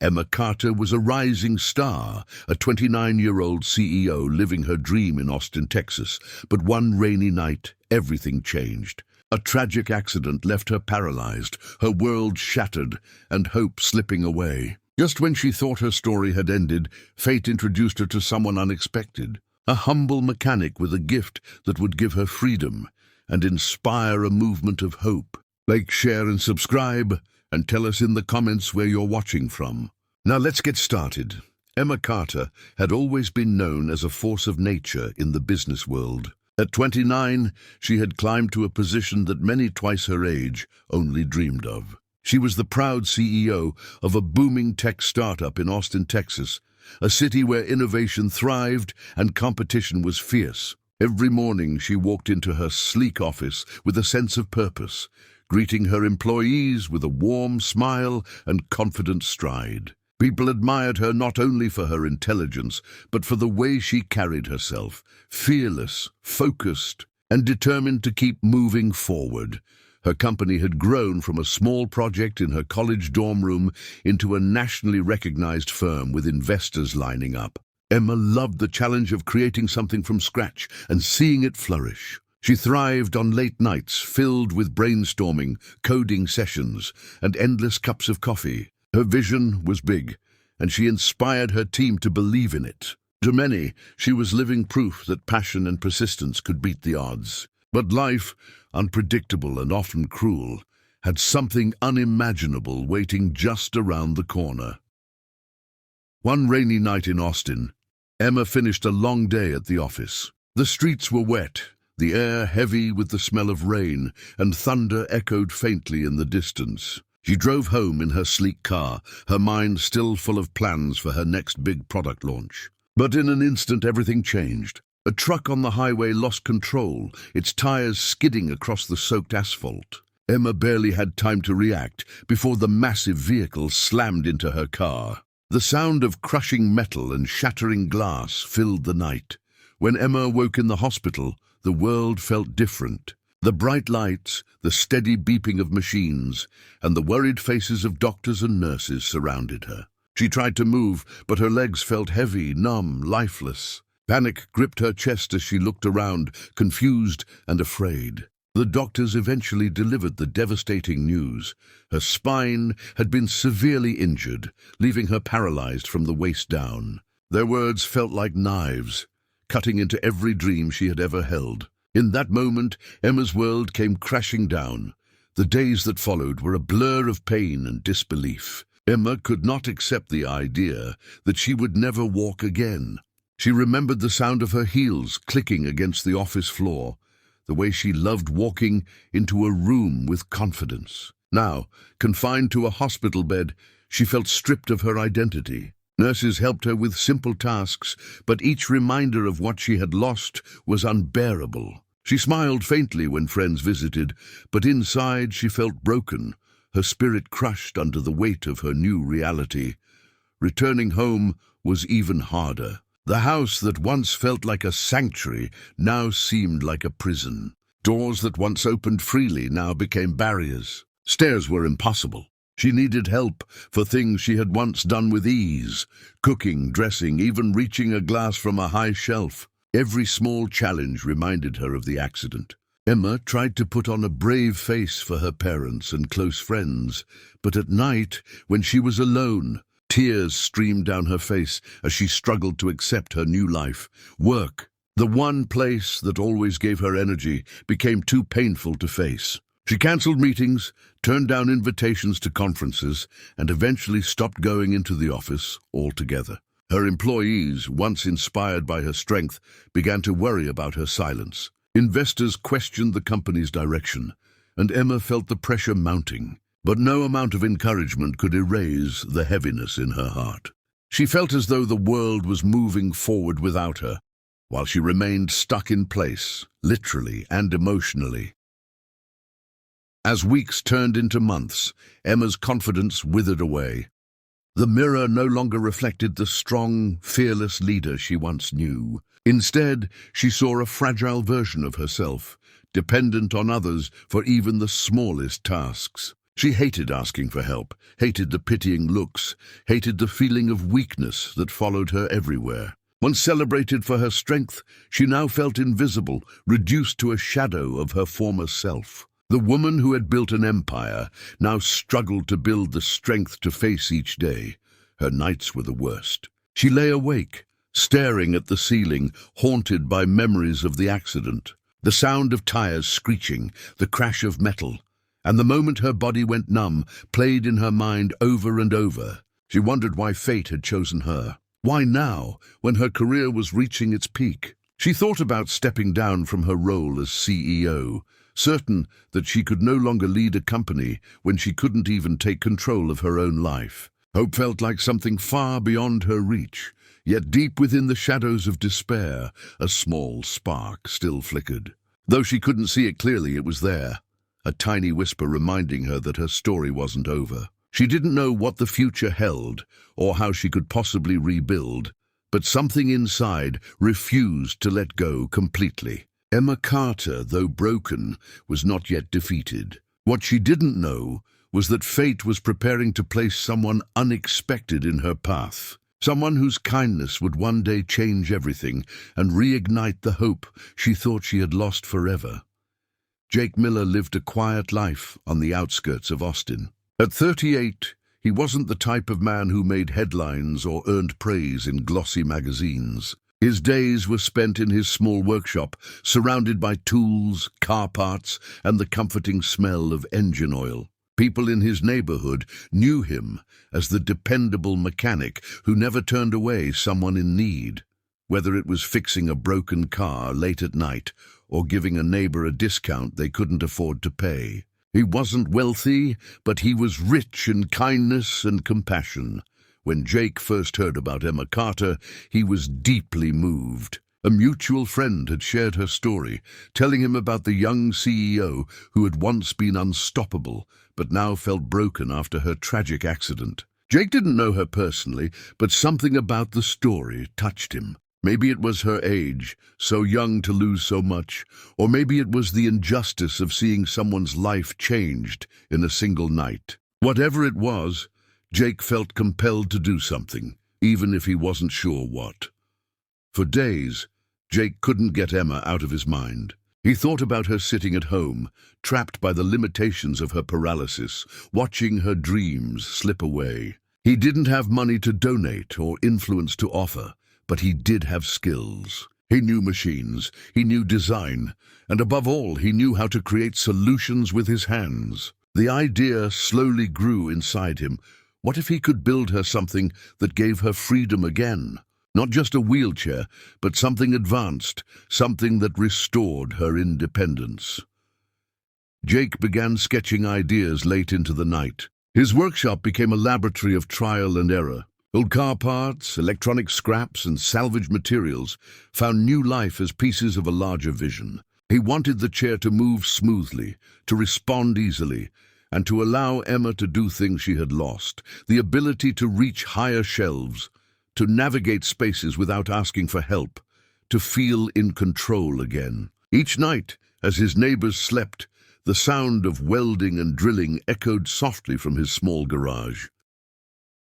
Emma Carter was a rising star, a 29-year-old CEO living her dream in Austin, Texas. But one rainy night, everything changed. A tragic accident left her paralyzed, her world shattered, and hope slipping away. Just when she thought her story had ended, fate introduced her to someone unexpected. A humble mechanic with a gift that would give her freedom and inspire a movement of hope. Like, share, and subscribe, and tell us in the comments where you're watching from. Now let's get started. Emma Carter had always been known as a force of nature in the business world. At 29, she had climbed to a position that many twice her age only dreamed of. She was the proud CEO of a booming tech startup in Austin, Texas, a city where innovation thrived and competition was fierce. Every morning she walked into her sleek office with a sense of purpose, greeting her employees with a warm smile and confident stride. People admired her not only for her intelligence, but for the way she carried herself, fearless, focused, and determined to keep moving forward. Her company had grown from a small project in her college dorm room into a nationally recognized firm with investors lining up. Emma loved the challenge of creating something from scratch and seeing it flourish. She thrived on late nights filled with brainstorming, coding sessions, and endless cups of coffee. Her vision was big, and she inspired her team to believe in it. To many, she was living proof that passion and persistence could beat the odds. But life, unpredictable and often cruel, had something unimaginable waiting just around the corner. One rainy night in Austin, Emma finished a long day at the office. The streets were wet, the air heavy with the smell of rain, and thunder echoed faintly in the distance. She drove home in her sleek car, her mind still full of plans for her next big product launch. But in an instant, everything changed. A truck on the highway lost control, its tires skidding across the soaked asphalt. Emma barely had time to react before the massive vehicle slammed into her car. The sound of crushing metal and shattering glass filled the night. When Emma woke in the hospital, the world felt different. The bright lights, the steady beeping of machines, and the worried faces of doctors and nurses surrounded her. She tried to move, but her legs felt heavy, numb, lifeless. Panic gripped her chest as she looked around, confused and afraid. The doctors eventually delivered the devastating news. Her spine had been severely injured, leaving her paralyzed from the waist down. Their words felt like knives, cutting into every dream she had ever held. In that moment, Emma's world came crashing down. The days that followed were a blur of pain and disbelief. Emma could not accept the idea that she would never walk again. She remembered the sound of her heels clicking against the office floor, the way she loved walking into a room with confidence. Now, confined to a hospital bed, she felt stripped of her identity. Nurses helped her with simple tasks, but each reminder of what she had lost was unbearable. She smiled faintly when friends visited, but inside she felt broken, her spirit crushed under the weight of her new reality. Returning home was even harder. The house that once felt like a sanctuary now seemed like a prison. Doors that once opened freely now became barriers. Stairs were impossible. She needed help for things she had once done with ease: cooking, dressing, even reaching a glass from a high shelf. Every small challenge reminded her of the accident. Emma tried to put on a brave face for her parents and close friends, but at night, when she was alone, tears streamed down her face as she struggled to accept her new life. Work, the one place that always gave her energy, became too painful to face. She cancelled meetings, turned down invitations to conferences, and eventually stopped going into the office altogether. Her employees, once inspired by her strength, began to worry about her silence. Investors questioned the company's direction, and Emma felt the pressure mounting. But no amount of encouragement could erase the heaviness in her heart. She felt as though the world was moving forward without her, while she remained stuck in place, literally and emotionally. As weeks turned into months, Emma's confidence withered away. The mirror no longer reflected the strong, fearless leader she once knew. Instead, she saw a fragile version of herself, dependent on others for even the smallest tasks. She hated asking for help, hated the pitying looks, hated the feeling of weakness that followed her everywhere. Once celebrated for her strength, she now felt invisible, reduced to a shadow of her former self. The woman who had built an empire now struggled to build the strength to face each day. Her nights were the worst. She lay awake, staring at the ceiling, haunted by memories of the accident. The sound of tires screeching, the crash of metal, and the moment her body went numb played in her mind over and over. She wondered why fate had chosen her. Why now, when her career was reaching its peak? She thought about stepping down from her role as CEO, certain that she could no longer lead a company when she couldn't even take control of her own life. Hope felt like something far beyond her reach, yet deep within the shadows of despair, a small spark still flickered. Though she couldn't see it clearly, it was there, a tiny whisper reminding her that her story wasn't over. She didn't know what the future held or how she could possibly rebuild, but something inside refused to let go completely. Emma Carter, though broken, was not yet defeated. What she didn't know was that fate was preparing to place someone unexpected in her path, someone whose kindness would one day change everything and reignite the hope she thought she had lost forever. Jake Miller lived a quiet life on the outskirts of Austin. At 38, he wasn't the type of man who made headlines or earned praise in glossy magazines. His days were spent in his small workshop, surrounded by tools, car parts, and the comforting smell of engine oil. People in his neighborhood knew him as the dependable mechanic who never turned away someone in need, whether it was fixing a broken car late at night or giving a neighbor a discount they couldn't afford to pay. He wasn't wealthy, but he was rich in kindness and compassion. When Jake first heard about Emma Carter, he was deeply moved. A mutual friend had shared her story, telling him about the young CEO who had once been unstoppable, but now felt broken after her tragic accident. Jake didn't know her personally, but something about the story touched him. Maybe it was her age, so young to lose so much, or maybe it was the injustice of seeing someone's life changed in a single night. Whatever it was, Jake felt compelled to do something, even if he wasn't sure what. For days, Jake couldn't get Emma out of his mind. He thought about her sitting at home, trapped by the limitations of her paralysis, watching her dreams slip away. He didn't have money to donate or influence to offer, but he did have skills. He knew machines, he knew design, and above all, he knew how to create solutions with his hands. The idea slowly grew inside him. What if he could build her something that gave her freedom again? Not just a wheelchair, but something advanced, something that restored her independence. Jake began sketching ideas late into the night. His workshop became a laboratory of trial and error. Old car parts, electronic scraps, and salvaged materials found new life as pieces of a larger vision. He wanted the chair to move smoothly, to respond easily, and to allow Emma to do things she had lost, the ability to reach higher shelves, to navigate spaces without asking for help, to feel in control again. Each night, as his neighbors slept, the sound of welding and drilling echoed softly from his small garage.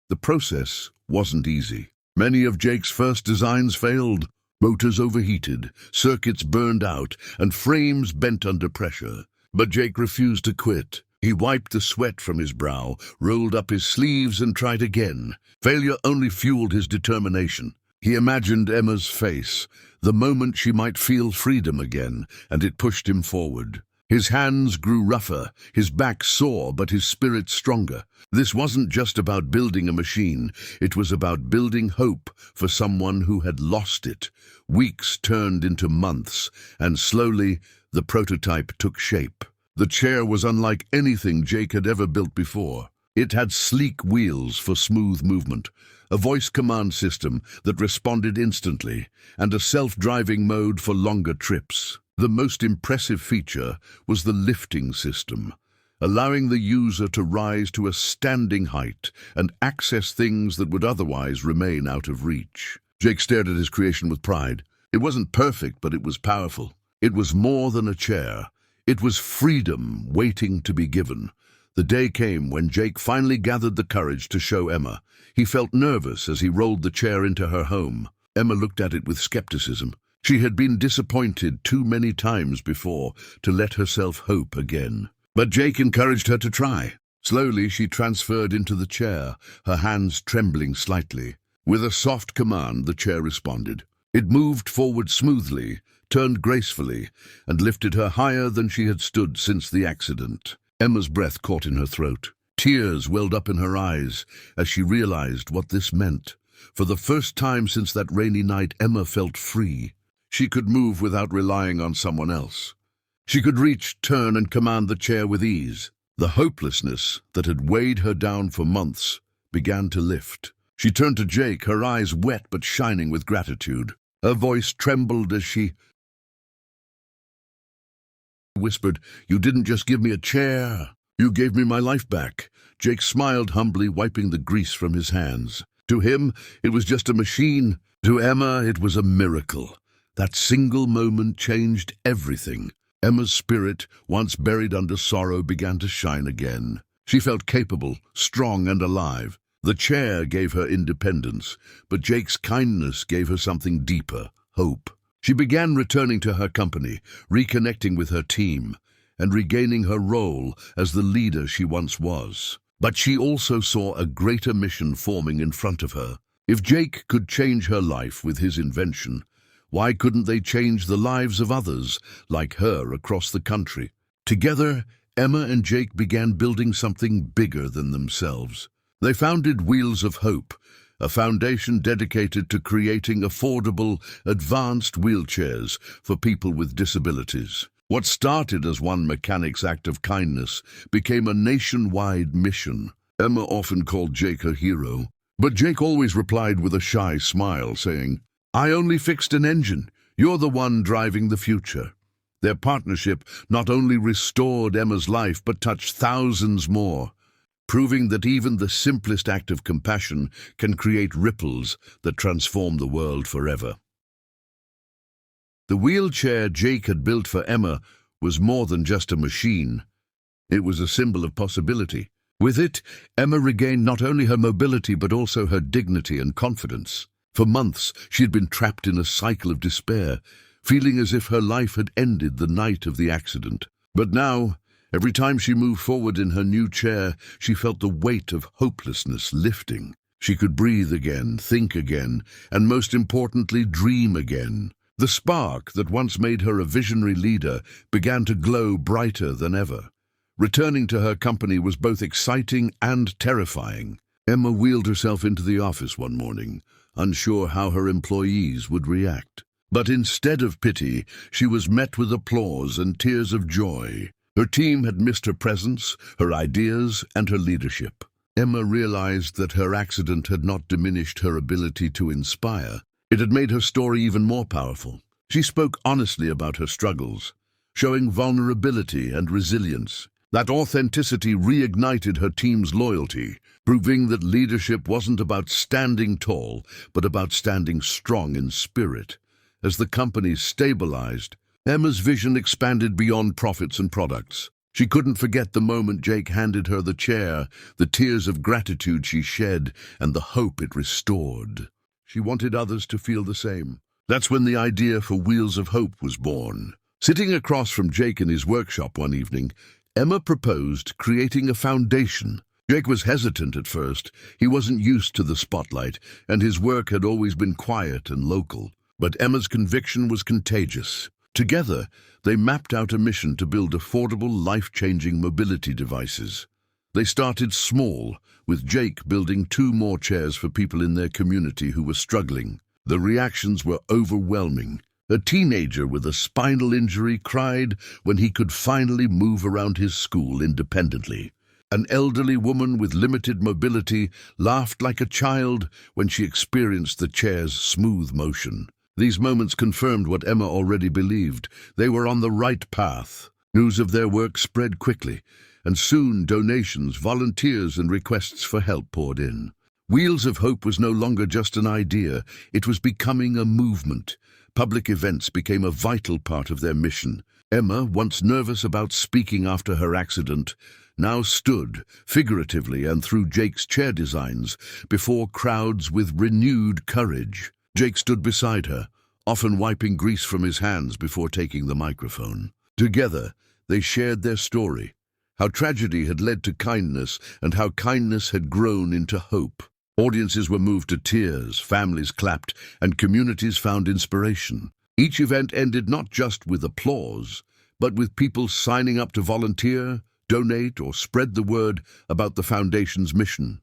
The process wasn't easy. Many of Jake's first designs failed. Motors overheated, circuits burned out, and frames bent under pressure. But Jake refused to quit. He wiped the sweat from his brow, rolled up his sleeves, and tried again. Failure only fueled his determination. He imagined Emma's face, the moment she might feel freedom again, and it pushed him forward. His hands grew rougher, his back sore, but his spirit stronger. This wasn't just about building a machine, it was about building hope for someone who had lost it. Weeks turned into months, and slowly the prototype took shape. The chair was unlike anything Jake had ever built before. It had sleek wheels for smooth movement, a voice command system that responded instantly, and a self-driving mode for longer trips. The most impressive feature was the lifting system, allowing the user to rise to a standing height and access things that would otherwise remain out of reach. Jake stared at his creation with pride. It wasn't perfect, but it was powerful. It was more than a chair. It was freedom waiting to be given. The day came when Jake finally gathered the courage to show Emma. He felt nervous as he rolled the chair into her home. Emma looked at it with skepticism. She had been disappointed too many times before to let herself hope again. But Jake encouraged her to try. Slowly she transferred into the chair, her hands trembling slightly. With a soft command, the chair responded. It moved forward smoothly, turned gracefully, and lifted her higher than she had stood since the accident. Emma's breath caught in her throat. Tears welled up in her eyes as she realized what this meant. For the first time since that rainy night, Emma felt free. She could move without relying on someone else. She could reach, turn, and command the chair with ease. The hopelessness that had weighed her down for months began to lift. She turned to Jake, her eyes wet but shining with gratitude. Her voice trembled as she whispered, "You didn't just give me a chair. You gave me my life back." Jake smiled humbly, wiping the grease from his hands. To him, it was just a machine. To Emma, it was a miracle. That single moment changed everything. Emma's spirit, once buried under sorrow, began to shine again. She felt capable, strong, and alive. The chair gave her independence, but Jake's kindness gave her something deeper, hope. She began returning to her company, reconnecting with her team, and regaining her role as the leader she once was. But she also saw a greater mission forming in front of her. If Jake could change her life with his invention, why couldn't they change the lives of others like her across the country? Together, Emma and Jake began building something bigger than themselves. They founded Wheels of Hope, a foundation dedicated to creating affordable, advanced wheelchairs for people with disabilities. What started as one mechanic's act of kindness became a nationwide mission. Emma often called Jake her hero, but Jake always replied with a shy smile, saying, "I only fixed an engine. You're the one driving the future." Their partnership not only restored Emma's life but touched thousands more, proving that even the simplest act of compassion can create ripples that transform the world forever. The wheelchair Jake had built for Emma was more than just a machine. It was a symbol of possibility. With it, Emma regained not only her mobility but also her dignity and confidence. For months, she had been trapped in a cycle of despair, feeling as if her life had ended the night of the accident. But now, every time she moved forward in her new chair, she felt the weight of hopelessness lifting. She could breathe again, think again, and most importantly, dream again. The spark that once made her a visionary leader began to glow brighter than ever. Returning to her company was both exciting and terrifying. Emma wheeled herself into the office one morning, unsure how her employees would react. But instead of pity, she was met with applause and tears of joy. Her team had missed her presence, her ideas, and her leadership. Emma realized that her accident had not diminished her ability to inspire. It had made her story even more powerful. She spoke honestly about her struggles, showing vulnerability and resilience. That authenticity reignited her team's loyalty, proving that leadership wasn't about standing tall, but about standing strong in spirit. As the company stabilized, Emma's vision expanded beyond profits and products. She couldn't forget the moment Jake handed her the chair, the tears of gratitude she shed, and the hope it restored. She wanted others to feel the same. That's when the idea for Wheels of Hope was born. Sitting across from Jake in his workshop one evening, Emma proposed creating a foundation. Jake was hesitant at first. He wasn't used to the spotlight, and his work had always been quiet and local. But Emma's conviction was contagious. Together, they mapped out a mission to build affordable, life-changing mobility devices. They started small, with Jake building 2 more chairs for people in their community who were struggling. The reactions were overwhelming. A teenager with a spinal injury cried when he could finally move around his school independently. An elderly woman with limited mobility laughed like a child when she experienced the chair's smooth motion. These moments confirmed what Emma already believed. They were on the right path. News of their work spread quickly, and soon donations, volunteers, and requests for help poured in. Wheels of Hope was no longer just an idea. It was becoming a movement. Public events became a vital part of their mission. Emma, once nervous about speaking after her accident, now stood, figuratively and through Jake's chair designs, before crowds with renewed courage. Jake stood beside her, often wiping grease from his hands before taking the microphone. Together, they shared their story, how tragedy had led to kindness and how kindness had grown into hope. Audiences were moved to tears, families clapped, and communities found inspiration. Each event ended not just with applause, but with people signing up to volunteer, donate, or spread the word about the Foundation's mission.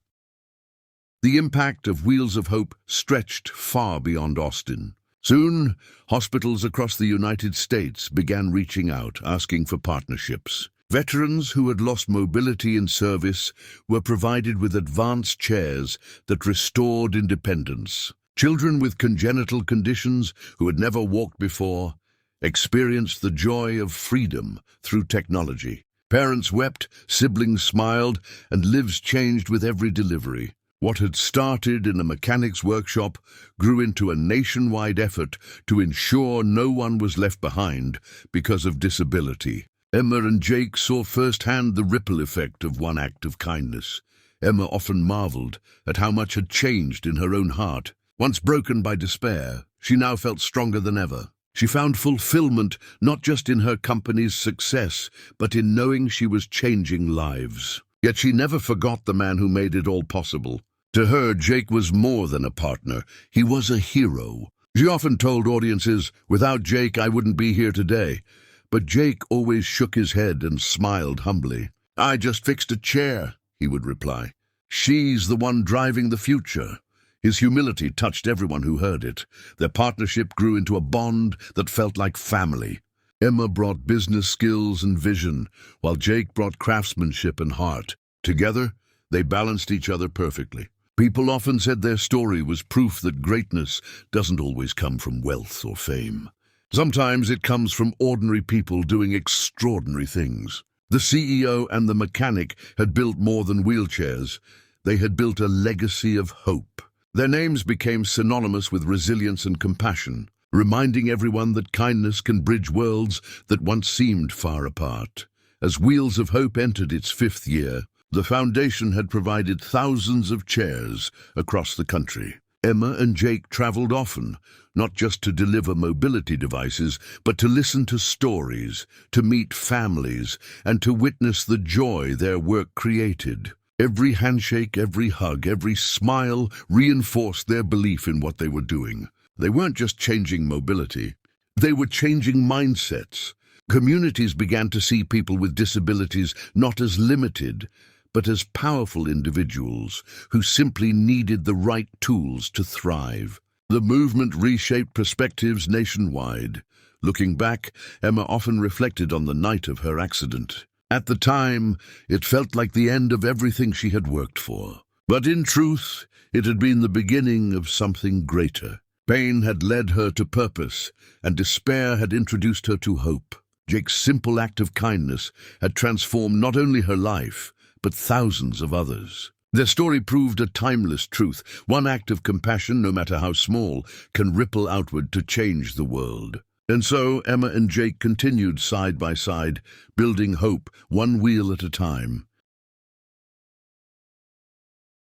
The impact of Wheels of Hope stretched far beyond Austin. Soon, hospitals across the United States began reaching out, asking for partnerships. Veterans who had lost mobility in service were provided with advanced chairs that restored independence. Children with congenital conditions who had never walked before experienced the joy of freedom through technology. Parents wept, siblings smiled, and lives changed with every delivery. What had started in a mechanic's workshop grew into a nationwide effort to ensure no one was left behind because of disability. Emma and Jake saw firsthand the ripple effect of one act of kindness. Emma often marveled at how much had changed in her own heart. Once broken by despair, she now felt stronger than ever. She found fulfillment not just in her company's success, but in knowing she was changing lives. Yet she never forgot the man who made it all possible. To her, Jake was more than a partner. He was a hero. She often told audiences, "Without Jake, I wouldn't be here today." But Jake always shook his head and smiled humbly. "I just fixed a chair," he would reply. "She's the one driving the future." His humility touched everyone who heard it. Their partnership grew into a bond that felt like family. Emma brought business skills and vision, while Jake brought craftsmanship and heart. Together, they balanced each other perfectly. People often said their story was proof that greatness doesn't always come from wealth or fame. Sometimes it comes from ordinary people doing extraordinary things. The CEO and the mechanic had built more than wheelchairs. They had built a legacy of hope. Their names became synonymous with resilience and compassion, reminding everyone that kindness can bridge worlds that once seemed far apart. As Wheels of Hope entered its 5th year, the foundation had provided thousands of chairs across the country. Emma and Jake traveled often, not just to deliver mobility devices, but to listen to stories, to meet families, and to witness the joy their work created. Every handshake, every hug, every smile reinforced their belief in what they were doing. They weren't just changing mobility, they were changing mindsets. Communities began to see people with disabilities not as limited, but as powerful individuals who simply needed the right tools to thrive. The movement reshaped perspectives nationwide. Looking back, Emma often reflected on the night of her accident. At the time, it felt like the end of everything she had worked for. But in truth, it had been the beginning of something greater. Pain had led her to purpose, and despair had introduced her to hope. Jake's simple act of kindness had transformed not only her life, but thousands of others. Their story proved a timeless truth. One act of compassion, no matter how small, can ripple outward to change the world. And so Emma and Jake continued side by side, building hope one wheel at a time.